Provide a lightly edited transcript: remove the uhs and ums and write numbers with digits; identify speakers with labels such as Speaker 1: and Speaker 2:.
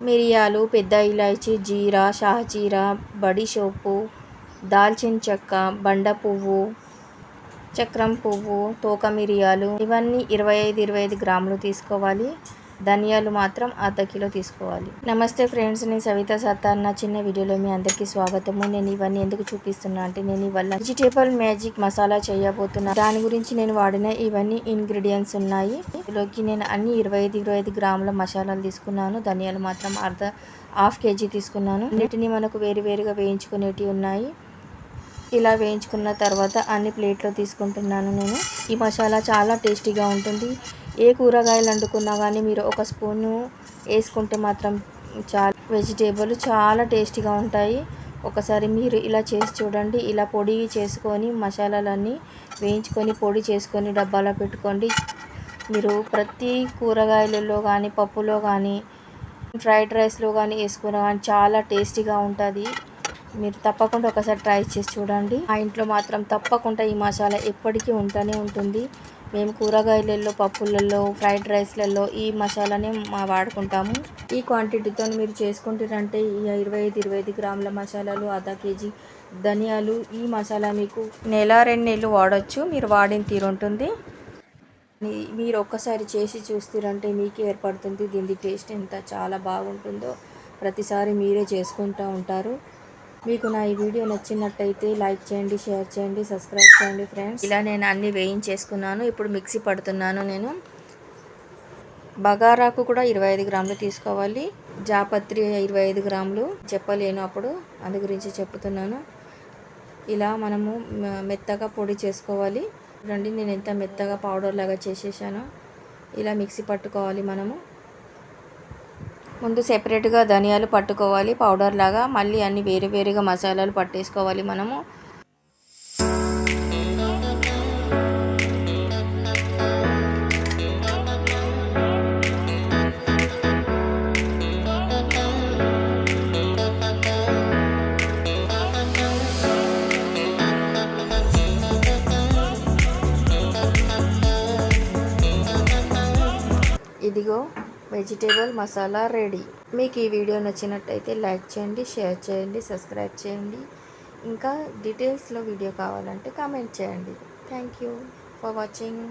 Speaker 1: మిరియాలు, పెద్ద ఇలాచి, జీరా, షాజీరా, బడిషోపు, దాల్చిన చెక్క, బండ పువ్వు, చక్రం పువ్వు, తోక మిరియాలు ఇవన్నీ 25 గ్రాములు తీసుకోవాలి. ధనియాలు మాత్రం అర్ధ కిలో తీసుకోవాలి. నమస్తే ఫ్రెండ్స్, నేను సవిత సత్తార్. నా చిన్న వీడియోలో మీ అందరికీ స్వాగతము. నేను ఇవన్నీ ఎందుకు చూపిస్తున్నా అంటే నేను ఇవాళ వెజిటేబుల్ మ్యాజిక్ మసాలా చేయబోతున్నా. దాని గురించి నేను వాడిన ఇవన్నీ ఇంగ్రీడియంట్స్ ఉన్నాయి. ఇందులోకి నేను అన్ని 25 గ్రాముల మసాలాలు తీసుకున్నాను. ధనియాలు మాత్రం హాఫ్ కేజీ తీసుకున్నాను. వీటిని మనకు వేరువేరుగా వేయించుకునేటివి ఉన్నాయి. ఇలా వేయించుకున్న తర్వాత అన్ని ప్లేట్లో తీసుకుంటున్నాను నేను. ఈ మసాలా చాలా టేస్టీగా ఉంటుంది. ఏ కూరగాయలు వండుకున్నా కానీ మీరు ఒక స్పూను వేసుకుంటే మాత్రం వెజిటేబుల్ చాలా టేస్టీగా ఉంటాయి. ఒకసారి మీరు ఇలా చేసి చూడండి. ఇలా పొడి చేసుకొని మసాలాలన్నీ వేయించుకొని పొడి చేసుకొని డబ్బాలో పెట్టుకోండి. మీరు ప్రతి కూరగాయలలో కానీ పప్పులో కానీ ఫ్రైడ్ రైస్లో కానీ వేసుకున్నా కానీ చాలా టేస్టీగా ఉంటుంది. మీరు తప్పకుండా ఒకసారి ట్రై చేసి చూడండి. ఆ ఇంట్లో మాత్రం తప్పకుండా ఈ మసాలా ఎప్పటికీ ఉంటూనే ఉంటుంది. మేము కూరగాయలలో, పప్పులలో, ఫ్రైడ్ రైస్లలో ఈ మసాలానే వాడుకుంటాము. ఈ క్వాంటిటీతో మీరు చేసుకుంటారంటే ఈ 25 గ్రాముల మసాలాలు, అర్ధ కేజీ ధనియాలు, ఈ మసాలా మీకు నెల 2 నెలలు వాడచ్చు. మీరు వాడిన తీరు ఉంటుంది. మీరు ఒక్కసారి చేసి చూస్తారంటే మీకే ఏర్పడుతుంది దీని టేస్ట్ ఎంత చాలా బాగుంటుందో. ప్రతిసారి మీరే చేసుకుంటూ ఉంటారు. మీకు నా ఈ వీడియో నచ్చినట్టయితే లైక్ చేయండి, షేర్ చేయండి, సబ్స్క్రైబ్ చేయండి ఫ్రెండ్స్. ఇలా నేను అన్నీ వేయించేసుకున్నాను. ఇప్పుడు మిక్సీ పడుతున్నాను నేను. బగారాకు కూడా 25 గ్రాములు తీసుకోవాలి. జాపత్రి 25 గ్రాములు. చెప్పలేను అప్పుడు, అందు గురించి చెప్తున్నాను. ఇలా మనము మెత్తగా పొడి చేసుకోవాలి. చూడండి నేను ఎంత మెత్తగా పౌడర్ లాగా చేసేసాను. ఇలా మిక్సీ పట్టుకోవాలి మనము. ముందు సెపరేట్గా ధనియాలు పట్టుకోవాలి పౌడర్ లాగా. మళ్ళీ అన్ని వేరువేరుగా మసాలాలు పట్టేసుకోవాలి మనము. ఇదిగో వెజిటేబుల్ మసాలా రెడీ. మీకు ఈ వీడియో నచ్చినట్టయితే లైక్ చేయండి, షేర్ చేయండి, సబ్స్క్రైబ్ చేయండి. ఇంకా డీటెయిల్స్లో వీడియో కావాలంటే కామెంట్ చేయండి. Thank you for watching.